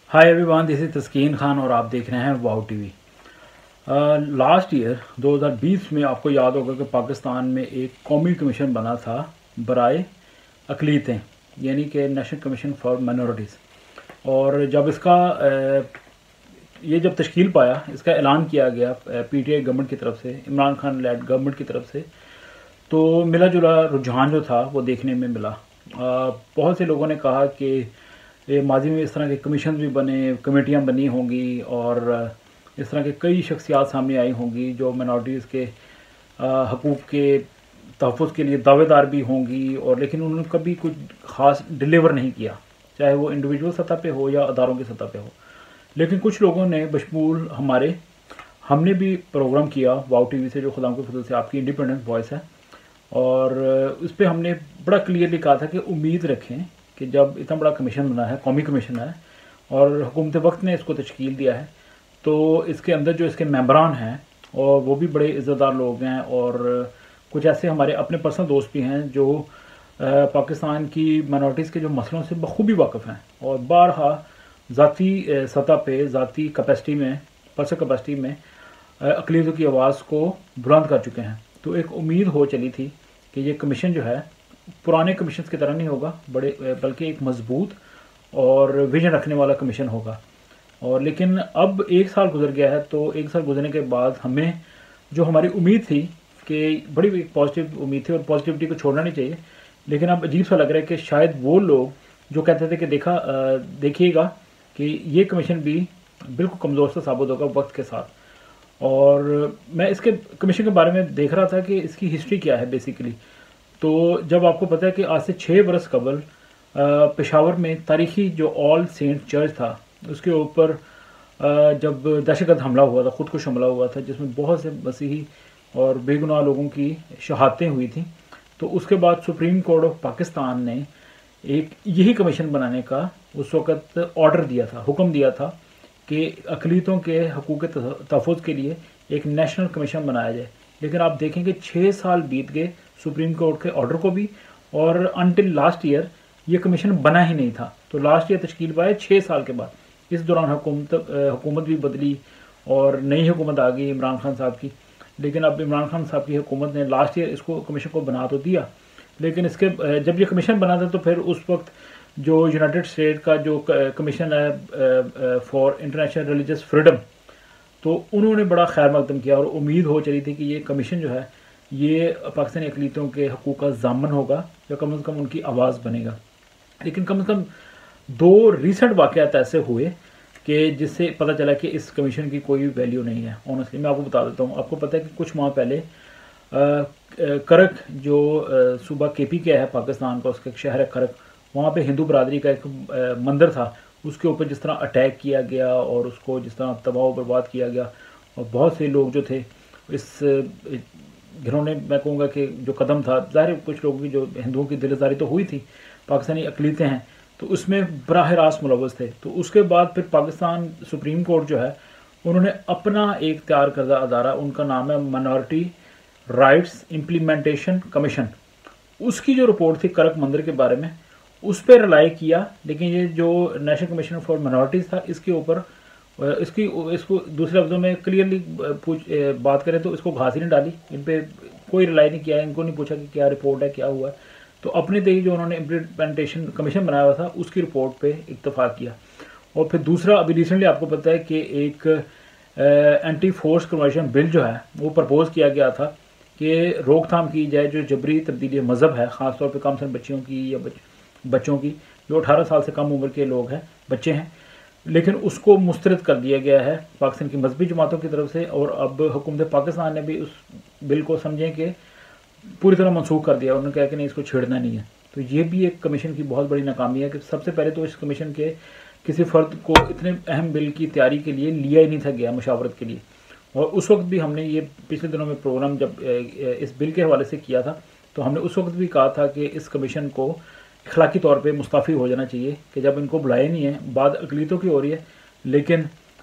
Hi everyone, this is तस्कीन खान और आप देख रहे हैं वाओ टीवी। लास्ट ईयर 2020 में आपको याद होगा कि पाकिस्तान में एक कौमी कमीशन बना था बराए अक़लीतें, यानी कि नेशनल कमीशन फॉर माइनॉरिटीज़। और जब ये जब तश्कील पाया, इसका ऐलान किया गया पीटीआई गवर्नमेंट की तरफ से, इमरान खान लेड गवर्नमेंट की तरफ से, तो मिला जुला रुझान जो था वो देखने में मिला। बहुत से लोगों ने कहा कि ये माजी में इस तरह के कमीशन भी बने, कमेटियां बनी होंगी और इस तरह के कई शख्सियात सामने आई होंगी जो माइनॉरिटीज़ के हकूक़ के तहफ़्फ़ुज़ के लिए दावेदार भी होंगी, और लेकिन उन्होंने कभी कुछ ख़ास डिलीवर नहीं किया, चाहे वो इंडिविजुअल सतह पे हो या अदारों की सतह पे हो। लेकिन कुछ लोगों ने बशमूल हमने भी प्रोग्राम किया वाओ टीवी से, जो खुदा के फजल से आपकी इंडिपेंडेंट वॉइस है, और उस पर हमने बड़ा क्लियरली कहा था कि उम्मीद रखें कि जब इतना बड़ा कमीशन बना है, कौमी कमीशन है, और हुकूमत वक्त ने इसको तश्कील दिया है, तो इसके अंदर जो इसके मेंबरान हैं और वो भी बड़े इज़्ज़तदार लोग हैं, और कुछ ऐसे हमारे अपने पर्सनल दोस्त भी हैं जो पाकिस्तान की माइनॉरिटीज़ के जो मसलों से बखूबी वाकिफ़ हैं और बारहा ज़ाती सतह पे, ज़ाती कैपेसिटी में, पर्सनल कैपेसिटी में अक़लियतों की आवाज़ को बुलंद कर चुके हैं। तो एक उम्मीद हो चली थी कि ये कमीशन जो है पुराने कमीशन की तरह नहीं होगा, बल्कि एक मजबूत और विजन रखने वाला कमीशन होगा। और लेकिन अब एक साल गुजर गया है, तो एक साल गुजरने के बाद हमें जो हमारी उम्मीद थी कि बड़ी पॉजिटिव उम्मीद थी, और पॉजिटिविटी को छोड़ना नहीं चाहिए, लेकिन अब अजीब सा लग रहा है कि शायद वो लोग जो कहते थे कि देखिएगा कि ये कमीशन भी बिल्कुल कमज़ोर सा साबित होगा वक्त के साथ। और मैं इसके कमीशन के बारे में देख रहा था कि इसकी हिस्ट्री क्या है बेसिकली। तो जब आपको पता है कि आज से 6 बरस कबल पेशावर में तारीखी जो ऑल सेंट चर्च था, उसके ऊपर जब दहशतगर्द हमला हुआ था, ख़ुदकुश हमला हुआ था, जिसमें बहुत से मसीही और बेगुनाह लोगों की शहादतें हुई थी, तो उसके बाद सुप्रीम कोर्ट ऑफ पाकिस्तान ने एक यही कमीशन बनाने का उस वक़्त ऑर्डर दिया था, हुक्म दिया था कि अक़लियतों के हकूक़ तहफ़्फ़ुज़ के लिए एक नेशनल कमीशन बनाया जाए। लेकिन आप देखेंगे 6 साल बीत गए सुप्रीम कोर्ट के ऑर्डर को भी, और अनटिल लास्ट ईयर ये कमीशन बना ही नहीं था। तो लास्ट ईयर तश्कील पाया 6 साल के बाद। इस दौरान हुकूमत भी बदली और नई हुकूमत आ गई इमरान खान साहब की। लेकिन अब इमरान खान साहब की हुकूमत ने लास्ट ईयर इसको कमीशन को बना तो दिया, लेकिन इसके जब ये कमीशन बना था तो फिर उस वक्त जो यूनाइटेड स्टेट का जो कमीशन है फॉर इंटरनेशनल रिलीजियस फ्रीडम, तो उन्होंने बड़ा खैर मकदम किया, और उम्मीद हो चली थी कि ये कमीशन जो है ये पाकिस्तानी अक़लियतों के हकूक़ का ज़ामन होगा, या कम से कम उनकी आवाज़ बनेगा। लेकिन कम से कम 2 रिसेंट वाक़यात ऐसे हुए कि जिससे पता चला कि इस कमीशन की कोई वैल्यू नहीं है। ऑनेस्टली मैं आपको बता देता हूँ। आपको पता है कि कुछ माह पहले करक जो सूबा केपी का है पाकिस्तान का, उसका एक शहर है करक, वहाँ पे हिंदू बरादरी का एक मंदिर था, उसके ऊपर जिस तरह अटैक किया गया और उसको जिस तरह तबाह बर्बाद किया गया, और बहुत से लोग जो थे इस घिनौने, मैं कहूँगा कि जो कदम था, ज़ाहिर कुछ लोगों की जो हिंदुओं की दिलदारी तो हुई थी, पाकिस्तानी अक़लियतें हैं तो उसमें बराह रास्त मुलव्वस थे। तो उसके बाद फिर पाकिस्तान सुप्रीम कोर्ट जो है, उन्होंने अपना एक तैयार करदा अदारा, उनका नाम है माइनॉरिटी राइट्स इम्प्लीमेंटेशन कमीशन, उसकी जो रिपोर्ट थी करक मंदिर के बारे में, उस पर रिलाई किया। लेकिन ये जो नेशनल कमीशन फॉर माइनॉरिटीज़ था, इसके ऊपर इसको दूसरे लफ्ज़ों में क्लियरली बात करें तो इसको घास ही नहीं डाली, इन पर कोई रिलाई नहीं किया, इनको नहीं पूछा कि क्या रिपोर्ट है, क्या हुआ है। तो अपने तय जो उन्होंने इम्प्लीमेंटेशन कमीशन बनाया हुआ था उसकी रिपोर्ट पे इत्तफाक किया। और फिर दूसरा, अभी रिसेंटली आपको पता है कि एक एंटी फोर्स कन्वर्जन बिल जो है वो प्रपोज किया गया था कि रोकथाम की जाए जो जबरी तब्दीली मज़हब है, ख़ासतौर पर कम सन बच्चियों की या बच्चों की जो 18 साल से कम उम्र के लोग हैं, बच्चे हैं। लेकिन उसको मुस्तरद कर दिया गया है पाकिस्तान की मजहबी जमातों की तरफ से, और अब हुकूमत पाकिस्तान ने भी उस बिल को समझें कि पूरी तरह मनसूख कर दिया। उन्होंने कहा कि नहीं, इसको छेड़ना नहीं है। तो ये भी एक कमीशन की बहुत बड़ी नाकामी है कि सबसे पहले तो इस कमीशन के किसी फ़र्द को इतने अहम बिल की तैयारी के लिए लिया ही नहीं था गया मुशावरत के लिए। और उस वक्त भी हमने ये पिछले दिनों में प्रोग्राम जब इस बिल के हवाले से किया था, तो हमने उस वक्त भी कहा था कि इस कमीशन को अखलाकी तौर पे मुस्तफ़ी हो जाना चाहिए कि जब इनको बुलाया नहीं है, बात अक़लियतों की हो रही है, लेकिन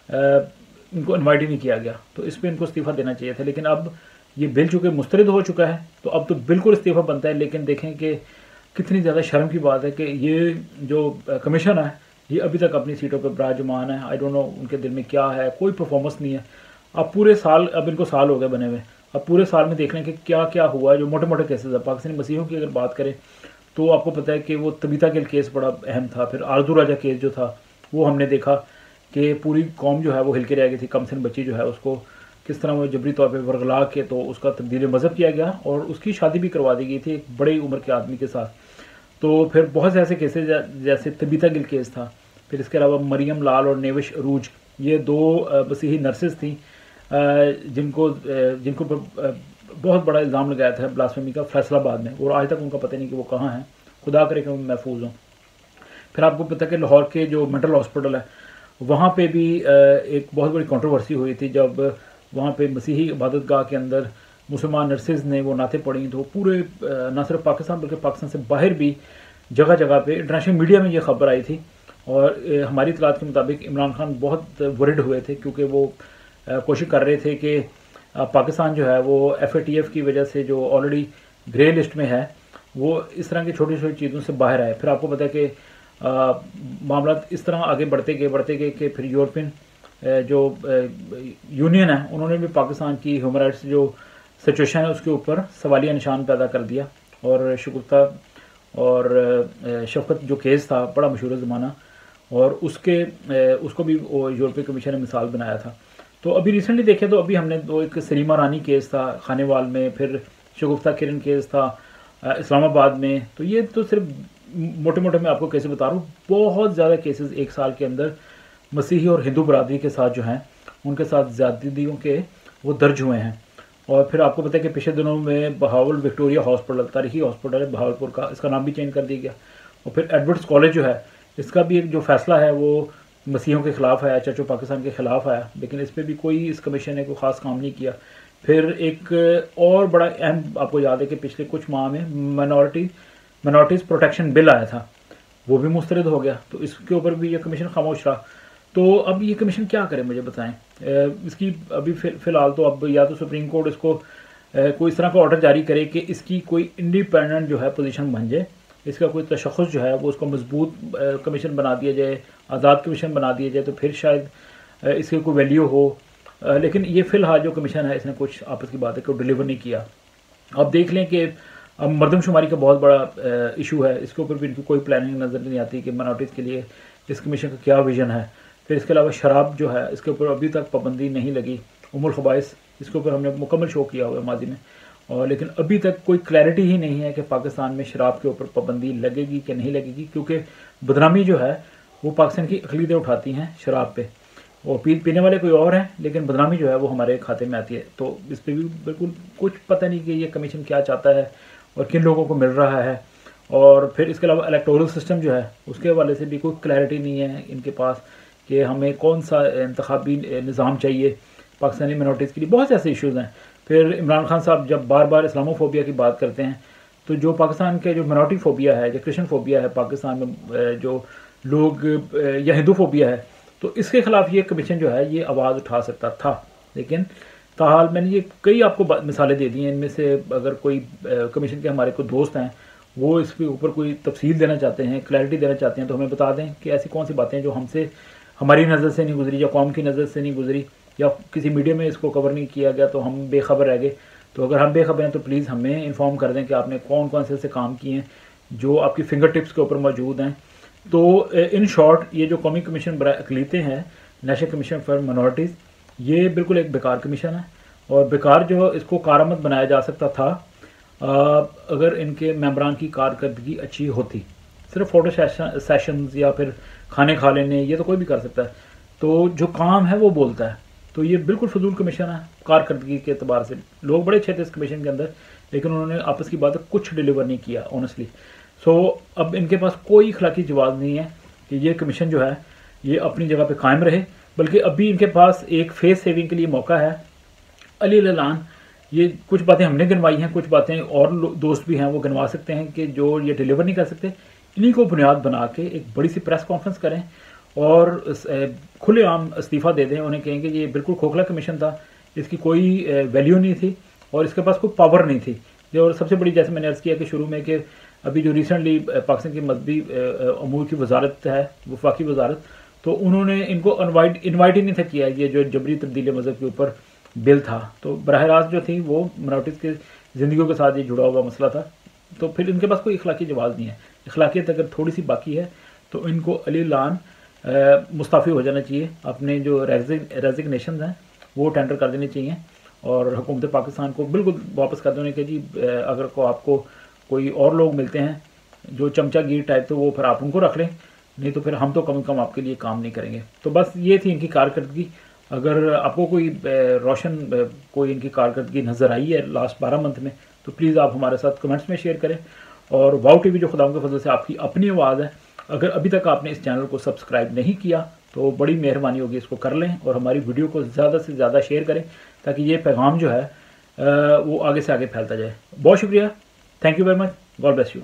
इनको इन्वाइट ही नहीं किया गया, तो इस पर इनको इस्तीफ़ा देना चाहिए था। लेकिन अब ये बिल चूँकि मुस्तरद हो चुका है, तो अब तो बिल्कुल इस्तीफ़ा बनता है। लेकिन देखें कि कितनी ज़्यादा शर्म की बात है कि ये जो कमीशन है ये अभी तक अपनी सीटों पर विराजमान है। आई डोंट नो उनके दिल में क्या है, कोई परफॉर्मेंस नहीं है। अब पूरे साल, अब इनको साल हो गए बने हुए, अब पूरे साल में देख लें कि क्या क्या हुआ है। जो मोटे मोटे केसेस है पाकिस्तानी मसीहों की अगर बात करें तो आपको पता है कि वो तबीता गिल केस बड़ा अहम था। फिर आरजू राजा केस जो था वो हमने देखा कि पूरी कौम जो है वो हिल के रह गई थी। कमसिन बच्ची जो है उसको किस तरह वो जबरी तौर पे वर्गला के तो उसका तब्दील मज़हब किया गया और उसकी शादी भी करवा दी गई थी एक बड़ी उम्र के आदमी के साथ। तो फिर बहुत से ऐसे केसेज जैसे तबीता गिल केस था। फिर इसके अलावा मरियम लाल और नेविश अरूज, ये दो मसीही नर्सेज थी जिनको जिनको बहुत बड़ा इल्ज़ाम लगाया था ब्लास्फेमी का फैसलाबाद में, और आज तक उनका पता नहीं कि वो कहाँ हैं। खुदा करे कि वो महफूज हों। फिर आपको पता है कि लाहौर के जो मेंटल हॉस्पिटल है वहाँ पे भी एक बहुत बड़ी कंट्रोवर्सी हुई थी जब वहाँ पे मसीही इबादत गाह के अंदर मुसलमान नर्सेज ने वो नाते पढ़ी। तो पूरे न सिर्फ पाकिस्तान बल्कि पाकिस्तान से बाहर भी जगह जगह पे इंटरनेशनल मीडिया में ये खबर आई थी। और हमारी इतलात के मुताबिक इमरान खान बहुत वरिड हुए थे क्योंकि वो कोशिश कर रहे थे कि पाकिस्तान जो है वो FATF की वजह से जो ऑलरेडी ग्रे लिस्ट में है वो इस तरह की छोटी छोटी चीज़ों से बाहर आए। फिर आपको पता है कि मामला इस तरह आगे बढ़ते गए कि फिर यूरोपियन जो यूनियन है उन्होंने भी पाकिस्तान की ह्यूमन राइट्स जो सिचुएशन है उसके ऊपर सवालिया निशान पैदा कर दिया। और शगुफ्ता और शफकत जो केस था बड़ा मशहूर ज़माना, और उसको भी यूरोपीय कमीशन ने मिसाल बनाया था। तो अभी रिसेंटली देखें तो अभी हमने दो, एक सलीमा रानी केस था खानेवाल में, फिर शगुफ्ता किरण केस था इस्लामाबाद में। तो ये तो सिर्फ मोटे मोटे मैं आपको कैसे बता रहा हूँ, बहुत ज़्यादा केसेस एक साल के अंदर मसीही और हिंदू बरादरी के साथ जो हैं उनके साथ ज़्यादतियों के वो दर्ज हुए हैं। और फिर आपको पता है कि पिछले दिनों में बहावल विक्टोरिया हॉस्पिटल, तारीखी हॉस्पिटल है बहावलपुर का, इसका नाम भी चेंज कर दिया गया। और फिर एडवर्ड्स कॉलेज जो है इसका भी एक जो फैसला है वो मसीहों के ख़िलाफ़ आया, चर्च ऑफ पाकिस्तान के ख़िलाफ़ आया, लेकिन इस पर भी कोई इस कमीशन ने कोई ख़ास काम नहीं किया। फिर एक और बड़ा अहम आपको याद है कि पिछले कुछ माह में माइनॉरिटीज़ प्रोटेक्शन बिल आया था, वो भी मुस्तरद हो गया। तो इसके ऊपर भी ये कमीशन खामोश रहा। तो अब ये कमीशन क्या करे मुझे बताएं। इसकी अभी फ़िलहाल तो अब या तो सुप्रीम कोर्ट इसको कोई इस तरह का ऑर्डर जारी करे कि इसकी कोई इंडिपेंडेंट जो है पोजीशन बन जाए, इसका कोई तशख़्ख़ुस जो है वो उसको मजबूत कमीशन बना दिया जाए, आज़ाद कमीशन बना दिया जाए, तो फिर शायद इसकी कोई वैल्यू हो। लेकिन ये फ़िलहाल जो कमीशन है इसने कुछ आपस की बात है कि डिलीवर नहीं किया। अब देख लें कि अब मरदमशुमारी का बहुत बड़ा इशू है, इसके ऊपर भी इनकी कोई प्लानिंग नज़र नहीं आती कि माइनॉरिटीज़ के लिए इस कमीशन का क्या विजन है। फिर इसके अलावा शराब जो है इसके ऊपर अभी तक पाबंदी नहीं लगी। उमुल खबाइस इसके ऊपर हमने मुकम्मल शो किया हुआ है माजी में, और लेकिन अभी तक कोई क्लैरिटी ही नहीं है कि पाकिस्तान में शराब के ऊपर पाबंदी लगेगी कि नहीं लगेगी, क्योंकि बदनामी जो है वो पाकिस्तान की अक़लीतें उठाती हैं शराब पे, और पीने वाले कोई और हैं लेकिन बदनामी जो है वो हमारे खाते में आती है। तो इस पर भी बिल्कुल कुछ पता नहीं कि ये कमीशन क्या चाहता है और किन लोगों को मिल रहा है। और फिर इसके अलावा इलेक्टोरल सिस्टम जो है उसके हवाले से भी कोई क्लैरिटी नहीं है इनके पास कि हमें कौन सा इंतखाबी निज़ाम चाहिए पाकिस्तानी मिनॉरिटीज़ के लिए। बहुत से ऐसे इश्यूज़ हैं। फिर इमरान खान साहब जब बार बार इस्लामोफोबिया की बात करते हैं, तो जो पाकिस्तान के जो मिनॉरिटी फोबिया है, जो क्रिश्चियन फोबिया है पाकिस्तान में, जो लोग या हिंदू फोबिया है, तो इसके ख़िलाफ़ ये कमीशन जो है ये आवाज़ उठा सकता था। लेकिन ताहाल मैंने ये कई आपको मिसालें दे दी हैं। इनमें से अगर कोई कमीशन के हमारे कोई दोस्त हैं वो इसके ऊपर कोई तफसील देना चाहते हैं, क्लैरिटी देना चाहते हैं, तो हमें बता दें कि ऐसी कौन सी बातें जो हमसे हमारी नज़र से नहीं गुजरी या कौम की नज़र से नहीं गुजरी या किसी मीडिया में इसको कवर नहीं किया गया तो हम बेखबर रह गए। तो अगर हम बेखबर हैं तो प्लीज़ हमें इन्फॉर्म कर दें कि आपने कौन कौन से ऐसे काम किए हैं जो आपकी फिंगर टिप्स के ऊपर मौजूद हैं। तो इन शॉर्ट ये जो कौमी कमीशन बराए अक़लीतें हैं, नेशनल कमीशन फॉर माइनॉरिटीज़, ये बिल्कुल एक बेकार कमीशन है। और बेकार जो इसको कारआमद बनाया जा सकता था अगर इनके मेंबरान की कारकर्दगी अच्छी होती। सिर्फ फ़ोटो सेशंस या फिर खाने खा लेने ये तो कोई भी कर सकता है, तो जो काम है वो बोलता है। तो ये बिल्कुल फजूल कमीशन है कारकर्दगी के अतबार से। लोग बड़े अच्छे थे इस कमीशन के अंदर, लेकिन उन्होंने आपस की बात कुछ डिलीवर नहीं किया ऑनेस्टली। सो अब इनके पास कोई अखलाकी जवाब नहीं है कि ये कमीशन जो है ये अपनी जगह पे कायम रहे, बल्कि अभी इनके पास एक फेस सेविंग के लिए मौका है। अली ललान ये कुछ बातें हमने गिनवाई हैं, कुछ बातें और दोस्त भी हैं वो गिनवा सकते हैं कि जो ये डिलीवर नहीं कर सकते, इन्हीं को बुनियाद बना के एक बड़ी सी प्रेस कॉन्फ्रेंस करें और खुलेआम इस्तीफ़ा दे दें। उन्हें कहेंगे ये बिल्कुल खोखला कमीशन था, इसकी कोई वैल्यू नहीं थी और इसके पास कोई पावर नहीं थी। और सबसे बड़ी, जैसे मैंने अर्ज़ किया कि शुरू में, कि अभी जो रिसेंटली पाकिस्तान की मजहबी अमूर की वजारत है, वफाकी वजारत, तो उन्होंने इनको इन्वाइट ही नहीं था किया, ये जो जबरी तब्दीली मज़हब के ऊपर बिल था। तो बराह रास्त जो थी वो मिनॉरिटीज़ के ज़िंदगियों के साथ ये जुड़ा हुआ मसला था, तो फिर इनके पास कोई इखलाकी जवाब नहीं है। इखलाकियत अगर थोड़ी सी बाकी है तो इनको अली लान मुस्ताफ़ी हो जाना चाहिए, अपने जो रेजिग्नेशन हैं वो टेंडर कर देने चाहिए और हुकूमत पाकिस्तान को बिल्कुल वापस कर देने के जी अगर को आपको कोई और लोग मिलते हैं जो चमचागिर टाइप, तो वो फिर आप उनको रख लें, नहीं तो फिर हम तो कम से कम आपके लिए काम नहीं करेंगे। तो बस ये थी इनकी कारकर्दगी। अगर आपको कोई रोशन कोई इनकी कारकर्दगी नज़र आई है लास्ट 12 मंथ में, तो प्लीज़ आप हमारे साथ कमेंट्स में शेयर करें। और वाओ टीवी जो खुदावंद के फजल से आपकी अपनी आवाज़ है, अगर अभी तक आपने इस चैनल को सब्सक्राइब नहीं किया तो बड़ी मेहरबानी होगी इसको कर लें और हमारी वीडियो को ज़्यादा से ज़्यादा शेयर करें ताकि ये पैगाम जो है वो आगे से आगे फैलता जाए। बहुत शुक्रिया, thank you very much, God bless you.